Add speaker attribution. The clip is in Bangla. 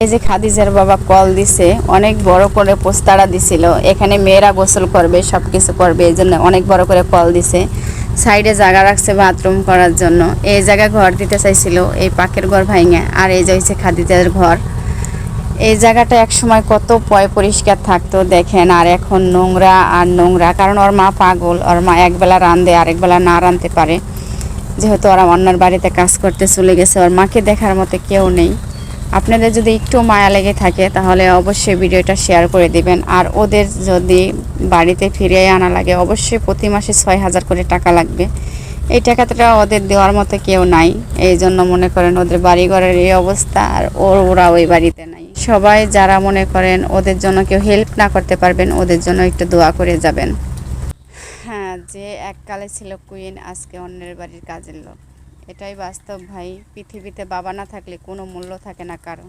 Speaker 1: এই যে খাদিজার বাবা কল দিছে, অনেক বড় করে পোস্টারা দিছিল, এখানে মেয়েরা গোসল করবে, সব কিছু করবে, এই জন্য অনেক বড় করে কল দিছে। সাইডে জায়গা রাখছে বাথরুম করার জন্য। এই জায়গায় ঘর দিতে চাইছিল, এই পাকের ঘর ভাঙা। আর এই যে হচ্ছে খাদিজার ঘর। এই জায়গাটা এক সময় কত পরিষ্কার থাকতো দেখেন, আর এখন নোংরা আর নোংরা। কারণ ওর মা পাগল, ওর মা একবেলা রাঁধে, আরেকবেলা না রাঁধতে পারে, যেহেতু ওরা অন্যের বাড়িতে কাজ করতে চলে গেছে। ওর মাকে দেখার মতো কেউ নেই। আপনাদের যদি একটু মায়া লেগে থাকে তাহলে অবশ্যই ভিডিওটা শেয়ার করে দিবেন। আর ওদের যদি বাড়িতে ফিরিয়ে আনা লাগে, অবশ্যই প্রতি মাসে 6,000 করে টাকা লাগবে। এই টাকাটা ওদের দেওয়ার মতো কেউ নাই, এই জন্য মনে করেন ওদের বাড়িঘরের এই অবস্থা। আর ওরা ওই বাড়িতে নাই। সবাই যারা মনে করেন ওদের জন্য কেউ হেল্প না করতে পারবেন, ওদের জন্য একটু দোয়া করে যাবেন। হ্যাঁ, যে এককালে ছিল কুইন, আজকে অন্যের বাড়ির কাজের লোক। এটাই বাস্তব ভাই। পৃথিবীতে বাবা না থাকলে কোনো মূল্য থাকে না কারো।